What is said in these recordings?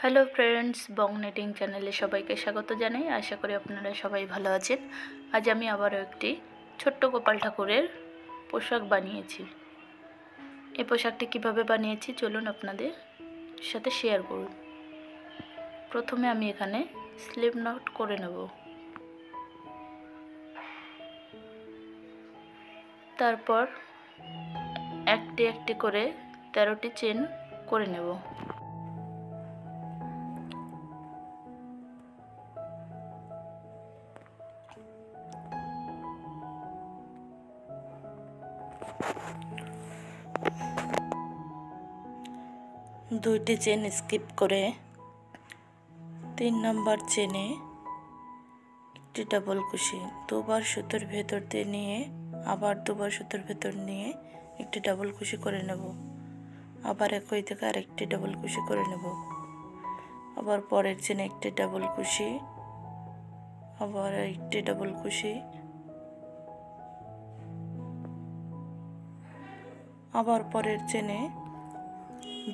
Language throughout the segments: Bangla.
হ্যালো ফ্রেন্ডস, বং নেটিং চ্যানেলে সবাইকে স্বাগত জানাই। আশা করি আপনারা সবাই ভালো আছেন। আজ আমি আবারও একটি ছোট্ট গোপাল ঠাকুরের পোশাক বানিয়েছি। এই পোশাকটি কিভাবে বানিয়েছি চলুন আপনাদের সাথে শেয়ার করুন। প্রথমে আমি এখানে স্লিপ নট করে নেব, তারপর একটি একটি করে 13টি চেন করে নেব। দুইটি চেন স্কিপ করে 3 নম্বর চেনে একটি ডাবল কুশি, দুবার সুতোর ভেতর দিয়ে নিয়ে আবার দুবার সুতোর ভেতর নিয়ে একটি ডাবল কুশি করে নেব। আবার একই থেকে আরেকটি ডাবল কুশি করে নেব। আবার পরের চেনে একটি ডাবল কুশি, আবার একটি ডাবল কুশি, আবার পরের চেনে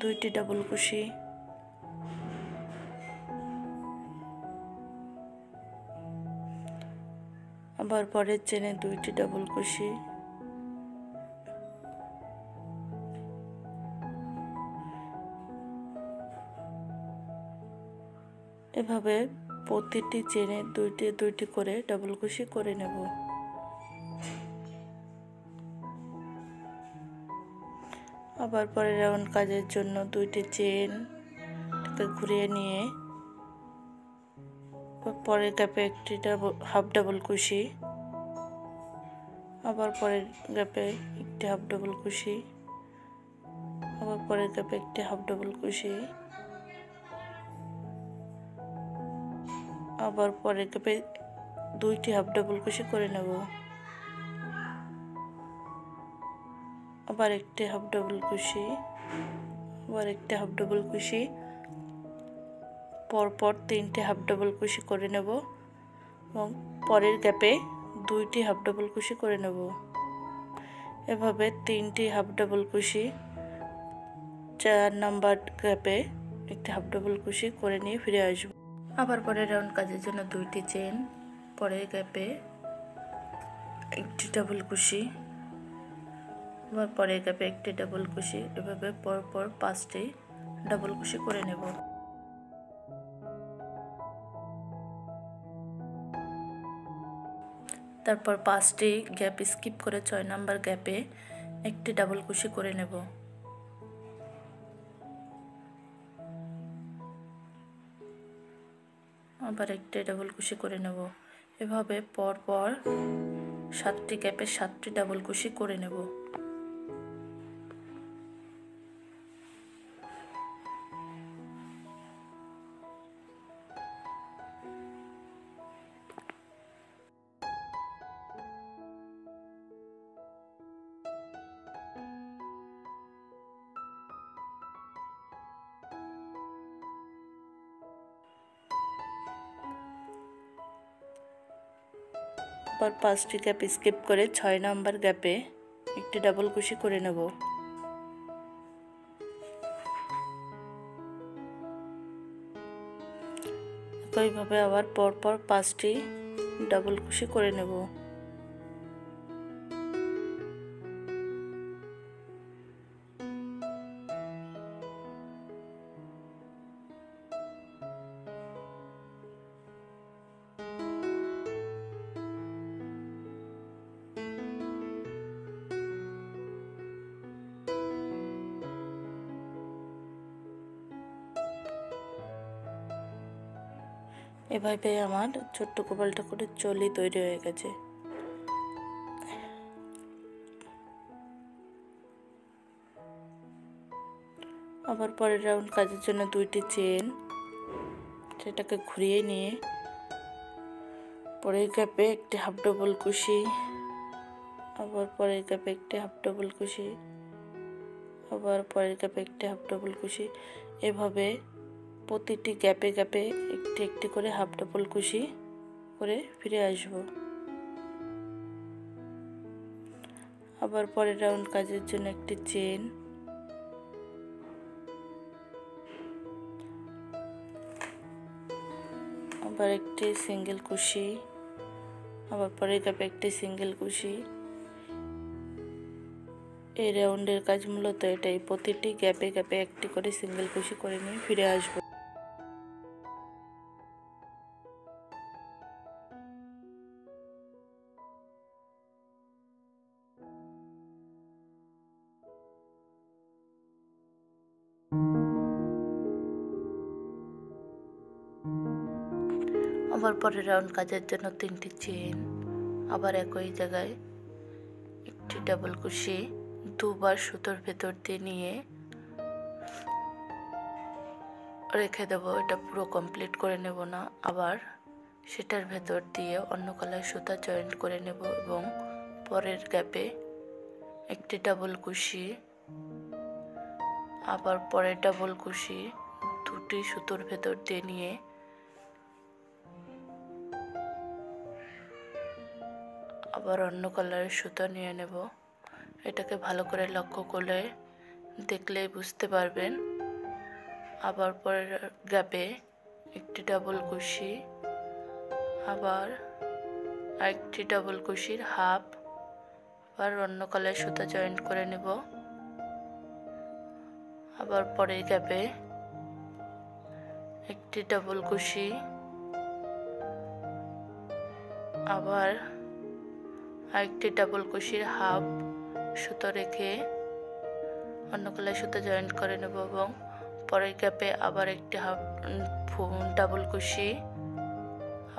দুইটি ডাবল কুশি, আবার পরের চেনে দুইটি ডাবল কুশি, এভাবে প্রতিটি চেনে দুইটি দুইটি করে ডাবল কুশি করে নেব। আবার পরের রাউন্ড কাজের জন্য দুইটি চেন ঘুরিয়ে নিয়ে পরের গ্যাপে একটি হাফ ডাবল কুশি, আবার পরের গ্যাপে একটি হাফ ডাবল কুশি, আবার পরের গ্যাপে একটি হাফ ডাবল কুশি, আবার পরের গ্যাপে দুইটি হাফ ডাবল কুশি করে নেব। আবার একটি হাফ ডাবল কুশি, আবার একটি হাফ ডাবল কুশি, পরপর 3টে হাফ ডাবল কুশি করে নেব এবং পরের গ্যাপে দুইটি হাফ ডাবল কুশি করে নেব। এভাবে 3টি হাফ ডাবল কুশি, 4 নাম্বার গ্যাপে একটি হাফ ডাবল কুশি করে নিয়ে ফিরে আসব। আবার পরের রাউন্ড কাজের জন্য দুইটি চেন, পরের গ্যাপে একটি ডাবল কুশি, আবার পরের গ্যাপে একটি ডাবল কুশি, এভাবে পরপর 5টি ডাবল কুশি করে নেব। তারপর 5টি গ্যাপ স্কিপ করে 6 নাম্বার গ্যাপে একটি ডাবল কুশি করে নেব। আবার একটি ডাবল কুশি করে নেব। এভাবে পরপর 7টি গ্যাপে 7টি ডাবল কুশি করে নেব। আবার 5টি গ্যাপ স্কিপ করে 6 নাম্বার গ্যাপে একটি ডাবল কুশি করে নেব। একইভাবে আবার পরপর 5টি ডাবল কুশি করে নেব। এভাবে আমার ছোট্ট গোপাল ঠাকুরের চলি তৈরি হয়ে গেছে। আবার পরের রাউন্ড কাজের জন্য দুইটি চেন, সেটাকে ঘুরিয়ে নিয়ে পরের গ্যাপে একটি হাফ ডাবল কুশি, আবার পরের গ্যাপে একটি হাফ ডাবল কুশি, আবার পরের গ্যাপে একটি হাফ ডাবল কুশি, এভাবে প্রতিটি গ্যাপে গ্যাপে একটি একটি করে হাফ ডাবল কুশি করে ফিরে আসব। আবার পরের রাউন্ড কাজের জন্য একটি চেন, আবার একটি সিঙ্গেল কুশি, আবার পরের গ্যাপে একটি সিঙ্গেল কুশি। এই রাউন্ডের কাজ মূলত এটাই, প্রতিটি গ্যাপে গ্যাপে একটি করে সিঙ্গেল কুশি করে নিয়ে ফিরে আসবো। আবার পরের রাউন্ড কাজের জন্য 3টি চেন, আবার একই জায়গায় একটি ডাবল কুশি, দুবার সুতোর ভেতর দিয়ে নিয়ে রেখে দেবো। এটা পুরো কমপ্লিট করে নেব না, আবার সেটার ভেতর দিয়ে অন্য কালার সুতা জয়েন্ট করে নেব এবং পরের গ্যাপে একটি ডাবল কুশি, আবার পরের ডাবল কুশি, দুটি সুতোর ভেতর দিয়ে নিয়ে আবার অন্য কালারের সুতা নিয়ে নেব। এটাকে ভালো করে লক্ষ্য করে দেখলেই বুঝতে পারবেন। আবার পরের গ্যাপে একটি ডাবল কুশি, আবার একটি ডাবল কুশির হাফ, আবার অন্য কালারের সুতা জয়েন্ট করে নেব। আবার পরের গ্যাপে একটি ডাবল কুশি, আবার আরেকটি ডাবল কুশির হাফ সুতো রেখে অন্য কালারের সুতো জয়েন্ট করে নেব এবং পরের গ্যাপে আবার একটি হাফ ডাবল কুশি,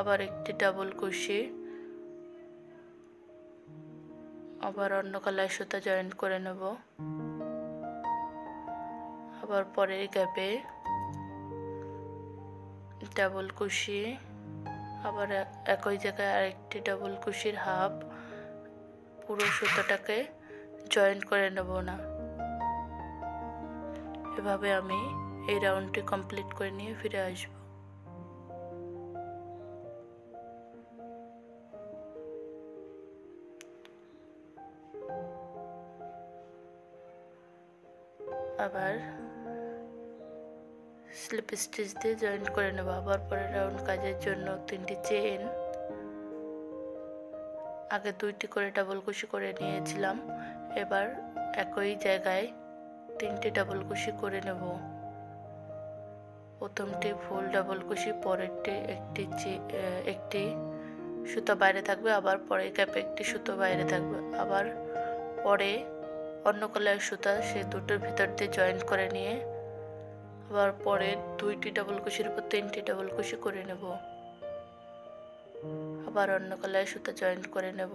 আবার একটি ডাবল কুশি, আবার অন্য কালারের সুতো জয়েন্ট করে নেব। আবার পরের গ্যাপে ডাবল কুশি, আবার একই জায়গায় আরেকটি ডাবল কুশির হাফ, পুরো সুতোটাকে জয়েন্ট করে নেব না। এভাবে আমি এই রাউন্ডটি কমপ্লিট করে নিয়ে ফিরে আসব। আবার স্লিপ স্টিচ দিয়ে জয়েন্ট করে নেব। আবার পরের রাউন্ড কাজের জন্য 3টি চেন, আগে 2টি করে ডাবল কুশি করে নিয়েছিলাম, এবার একই জায়গায় 3টি ডাবল কুশি করে নেব। প্রথমটি ফুল ডাবল কুশি, পরেরটি একটি সুতো বাইরে থাকবে, আবার পরের গ্যাপে একটি সুতো বাইরে থাকবে, আবার পরে অন্য কালারের সুতা সে দুটোর ভিতর দিয়ে জয়েন্ট করে নিয়ে আবার পরে 2টি ডাবল কুশির উপর 3টি ডাবল কুশি করে নেব। আবার অন্য কালারের সুতা জয়েন্ট করে নেব,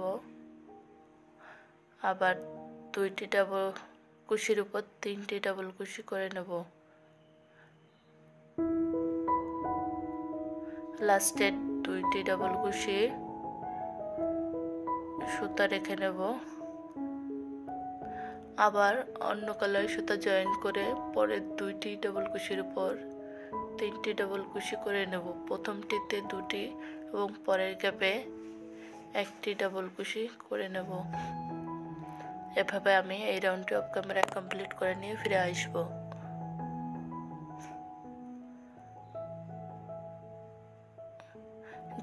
আবার 2টি ডাবল কুশির উপর 3টি ডাবল কুশি করে নেব। লাস্টের 2টি ডাবল কুশি সুতা রেখে নেব, আবার অন্য কালারের সুতা জয়েন্ট করে পরের 2টি ডাবল কুশির উপর 3টি ডাবল কুশি করে নেব। প্রথমটিতে 2টি এবং পরের গ্যাপে একটি ডাবল কুশি করে নেব। এভাবে আমি এই রাউন্ডটি অফ ক্যামেরা কমপ্লিট করে নিয়ে ফিরে আসব।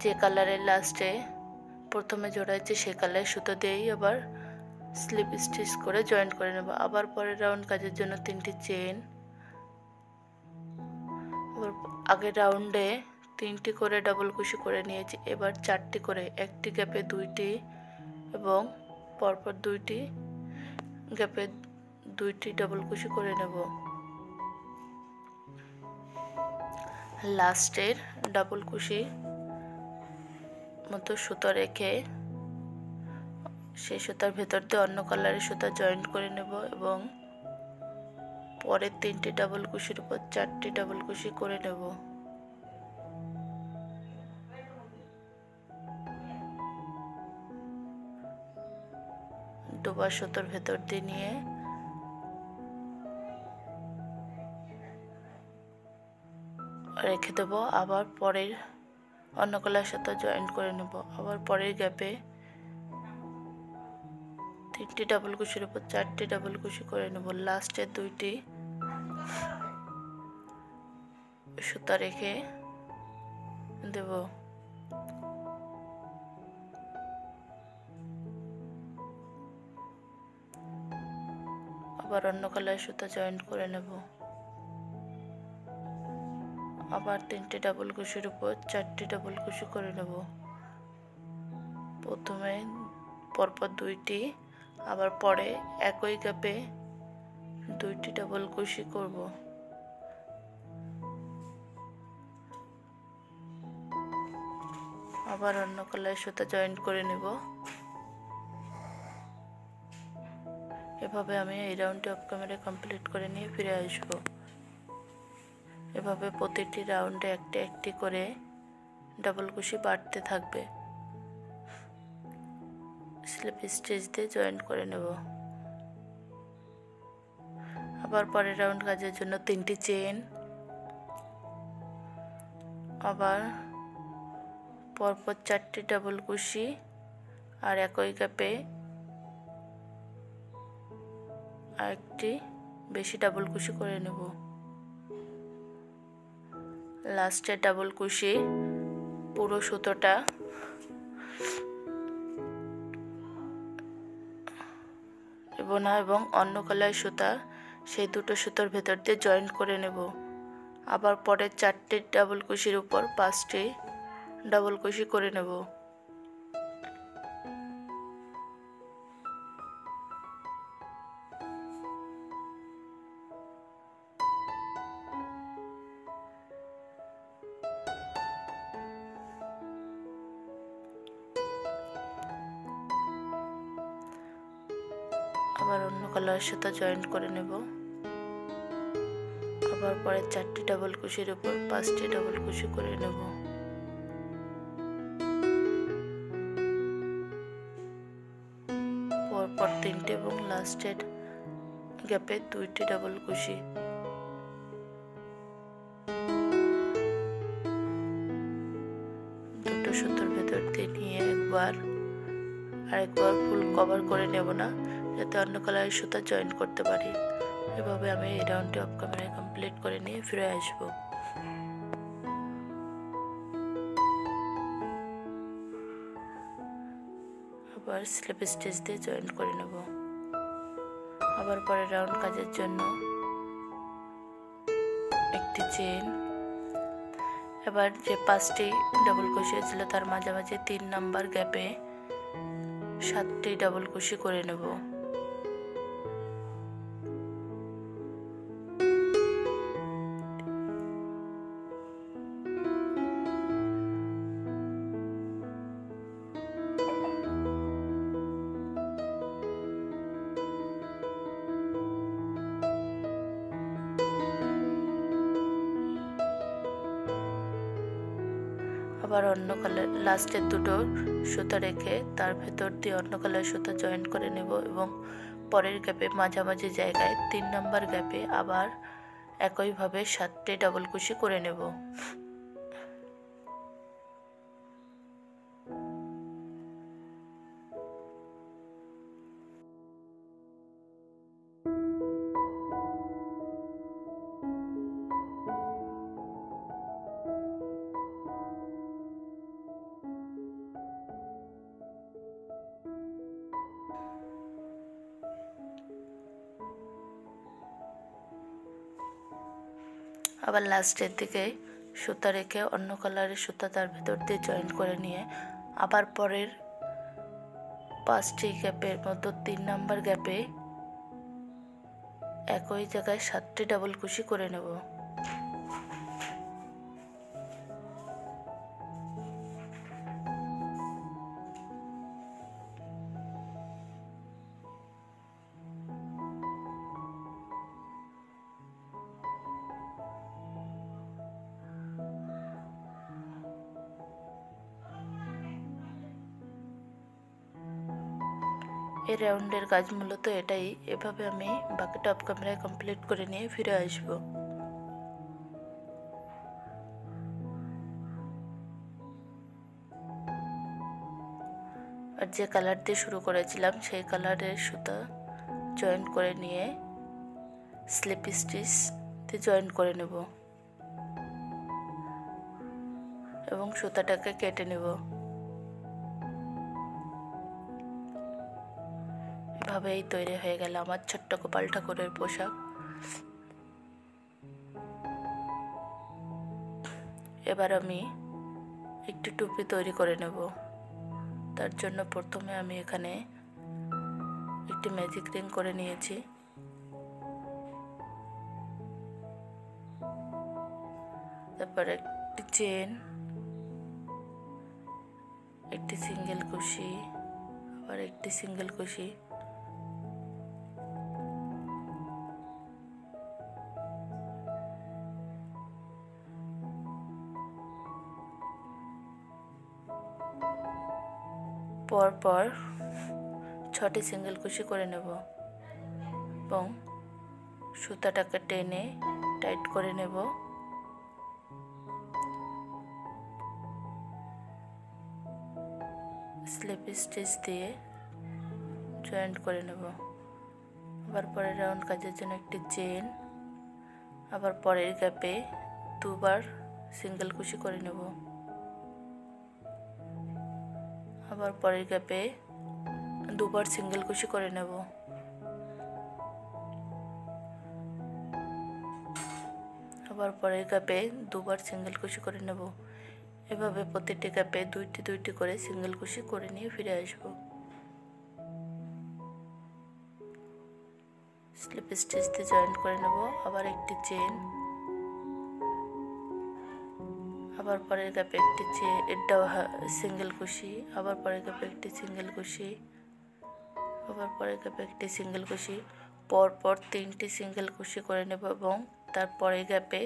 যে কালারের লাস্টে প্রথমে জোড়াইছে সে কালারের সুতো দিয়েই আবার স্লিপ স্টিচ করে জয়েন্ট করে নেব। আবার পরের রাউন্ড কাজের জন্য 3টি চেন, আবার আগের রাউন্ডে 3টি করে ডাবল কুশি করে নিয়েছি, এবার 4টি করে, একটি গ্যাপে 2টি এবং পরপর 2টি গ্যাপে 2টি ডাবল কুশি করে নেব। লাস্টের ডাবল কুশি মতো সুতো রেখে সেই সুতার ভেতর দিয়ে অন্য কালারের সুতা জয়েন্ট করে নেব এবং পরের 3টি ডাবল কুশির উপর 4টি ডাবল কুশি করে নেব। দুবার সুতোর ভেতর দিয়ে নিয়ে রেখে দেব, আবার পরের অন্য কালারের সাথে জয়েন্ট করে নেব। আবার পরের গ্যাপে 3টি ডাবল কুশির উপর 4টি ডাবল কুশি করে নেব। লাস্টের 2টি সুতা রেখে দেব। আবার অন্য কালারের সুতা জয়েন্ট করে নেব। আবার 3টে ডাবল কুশির উপর 4টে ডাবল কুশি করে নেব। প্রথমে পরপর 2টি, আবার পরে একই গ্যাপে 2টি ডাবল কুশি করব। আবার অন্য কালারের সুতা জয়েন্ট করে নেব। এভাবে আমি এই রাউন্ডটি অফ ক্যামেরা কমপ্লিট করে নিয়ে ফিরে আসব। এভাবে প্রতিটি রাউন্ডে একটি একটি করে ডাবল কুশি বাড়তে থাকবে। স্লিপ স্টিচ দিয়ে জয়েন্ট করে নেব। আবার পরের রাউন্ড কাজের জন্য 3টি চেন, আবার পরপর 4টি ডাবল কুশি আর একই গ্যাপে আরেকটি বেশি ডাবল কুশি করে নেব। লাস্টের ডাবল কুশি পুরো সুতোটা নেব না এবং অন্য কালারের সুতা সেই দুটো সুতোর ভেতর দিয়ে জয়েন্ট করে নেব। আবার পরের 4টে ডাবল কুশির উপর 5টি ডাবল কুশি করে নেব। আবার অন্য কালারের সুতা জয়েন্ট করে নেব। আবার পরে 4টি ডাবল কুশির উপর 5টি ডাবল কুশি করে নেব। পরপর 3টে এবং লাস্টের গ্যাপে 2টি ডাবল কুশি। দুটো সুতোর ভেতর দিয়ে নিয়ে আরেকবার ফুল কভার করে নেব না, যাতে অন্য কালারের সুতা জয়েন্ট করতে পারি। এভাবে আমি এই রাউন্ডটি অফ ক্যামেরায় কমপ্লিট করে নিয়ে ফিরে আসব। আবার স্লিপ স্টিচ দিয়ে জয়েন্ট করে নেব। আবার পরের রাউন্ড কাজের জন্য একটি চেন, এবার যে 5টি ডাবল কুশি ছিল তার মাঝামাঝি 3 নাম্বার গ্যাপে 7টি ডাবল কুশি করে নেব। আবার অন্য কালার লাস্টের দুটো সুতা রেখে তার ভেতর দিয়ে অন্য কালার সুতা জয়েন্ট করে নেব এবং পরের গ্যাপে মাঝামাঝি জায়গায় 3 নাম্বার গ্যাপে আবার একইভাবে 7টে ডাবল কুশি করে নেব। আবার লাস্টের দিকে সুতা রেখে অন্য কালারের সুতা তার ভেতর দিয়ে জয়েন্ট করে নিয়ে আবার পরের 5টি গ্যাপের মতো 3 নাম্বার গ্যাপে একই জায়গায় 7টি ডাবল কুশি করে নেব। এই রাউন্ডের কাজ মূলত এটাই। এভাবে আমি বাকিটা অফ ক্যামেরায় কমপ্লিট করে নিয়ে ফিরে আসব। আর যে কালার দিয়ে শুরু করেছিলাম সেই কালারের সুতা জয়েন্ট করে নিয়ে স্লিপ স্টিচ দিয়ে জয়েন্ট করে নেব। এবং সুতাটাকে কেটে নেব। এভাবেই তৈরি হয়ে গেল আমার ছোট্ট গোপাল ঠাকুরের পোশাক। এবার আমি একটি টুপি তৈরি করে নেব। তার জন্য প্রথমে আমি এখানে একটি ম্যাজিক রিং করে নিয়েছি। তারপর একটি চেন, একটি সিঙ্গেল কুশি, আবার একটি সিঙ্গেল কুশি, পরপর 6টি সিঙ্গেল কুশি করে নেব এবং সুতাটাকে টেনে টাইট করে নেব। স্লিপ স্টিচ দিয়ে জয়েন্ট করে নেব। আবার পরের রাউন্ড কাজের জন্য একটি চেন, আবার পরের গ্যাপে দুবার সিঙ্গেল কুশি করে নেব। আবার পরের গ্যাপে দুবার সিঙ্গেল কুশি করে নেব। আবার পরের গ্যাপে দুবার সিঙ্গেল কুশি করে নেব। এভাবে প্রতিটি গ্যাপে দুইটি করে সিঙ্গেল কুশি করে নিয়ে ফিরে আসব। স্লিপ স্টিচ দিয়ে জয়েন্ট করে নেব। আবার একটি চেন, আবার পরের গ্যাপে একটি সিঙ্গেল কুশি, আবার পরের গ্যাপে একটি সিঙ্গেল কুশি, আবার পরের গ্যাপে একটি সিঙ্গেল কুশি, পরপর 3টি সিঙ্গেল কুশি করে নেব এবং তারপরে গ্যাপে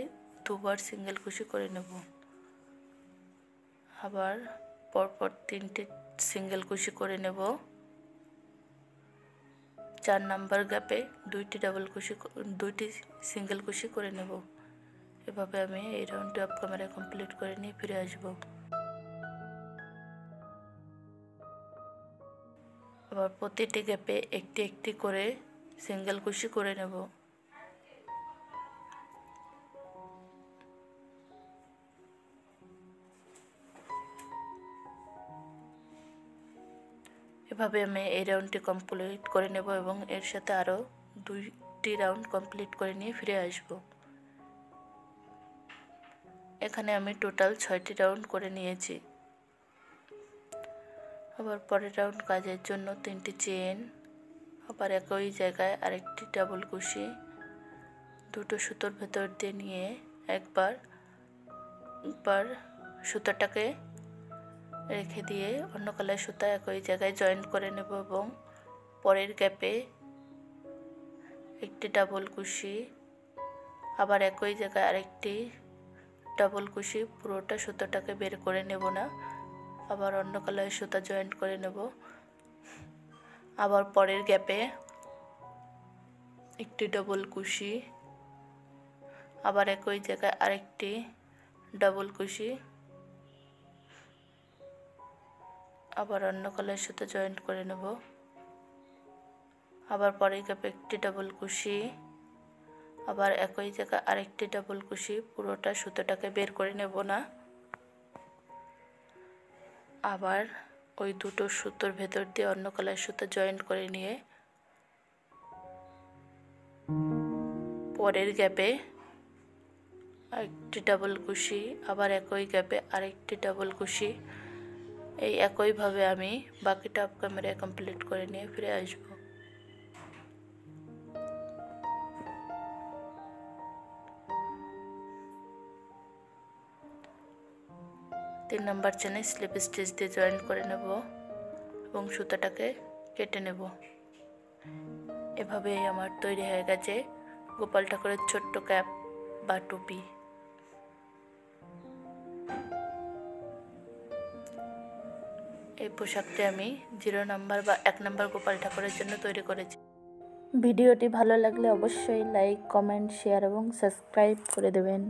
দুবার সিঙ্গেল কুশি করে নেব। আবার পরপর 3টি সিঙ্গেল কুশি করে নেব। 4 নাম্বার গ্যাপে 2টি সিঙ্গেল কুশি করে নেব। এভাবে আমি এই রাউন্ডটি অফ ক্যামেরায় কমপ্লিট করে নিয়ে ফিরে আসব। আবার প্রতিটি গ্যাপে একটি করে সিঙ্গেল কুশি করে নেব। এভাবে আমি এই রাউন্ডটি কমপ্লিট করে নেব এবং এর সাথে আরও 2টি রাউন্ড কমপ্লিট করে নিয়ে ফিরে আসব। এখানে আমি টোটাল 6টি রাউন্ড করে নিয়েছি। আবার পরের রাউন্ড কাজের জন্য 3টি চেন, আবার একই জায়গায় আরেকটি ডাবল কুশি, 2টো সুতোর ভেতর দিয়ে নিয়ে একবার সুতাটাকে রেখে দিয়ে অন্য কালার সুতা একই জায়গায় জয়েন করে নেব এবং পরের গ্যাপে একটি ডাবল কুশি, আবার একই জায়গায় আরেকটি ডাবল কুশি, পুরোটা সুতোটাকে বের করে নেব না, আবার অন্য কালারের সুতা জয়েন্ট করে নেব। আবার পরের গ্যাপে একটি ডাবল কুশি, আবার একই জায়গায় আরেকটি ডাবল কুশি, আবার অন্য কালারের সুতা জয়েন্ট করে নেব। আবার পরের গ্যাপে একটি ডাবল কুশি, আবার একই জায়গায় আরেকটি ডাবল কুশি, পুরোটা সুতোটাকে বের করে নেব না, আবার ওই 2টো সুতোর ভেতর দিয়ে অন্য কালারের সুতা জয়েন্ট করে নিয়ে পরের গ্যাপে একটি ডাবল কুশি, আবার একই গ্যাপে আরেকটি ডাবল কুশি। এই একইভাবে আমি বাকিটা অফ ক্যামেরায় কমপ্লিট করে নিয়ে ফিরে আসব। তিন নম্বর চেনে স্লিপ স্টিচ দিয়ে জয়েন্ট করে নেব এবং সুতাটাকে কেটে নেব। এভাবেই আমার তৈরি হয়ে গেছে গোপাল ঠাকুরের ছোট্ট ক্যাপ বা টুপি। এই পোশাকটি আমি 0 নাম্বার বা 1 নাম্বার গোপাল ঠাকুরের জন্য তৈরি করেছি। ভিডিওটি ভালো লাগলে অবশ্যই লাইক, কমেন্ট, শেয়ার এবং সাবস্ক্রাইব করে দেবেন।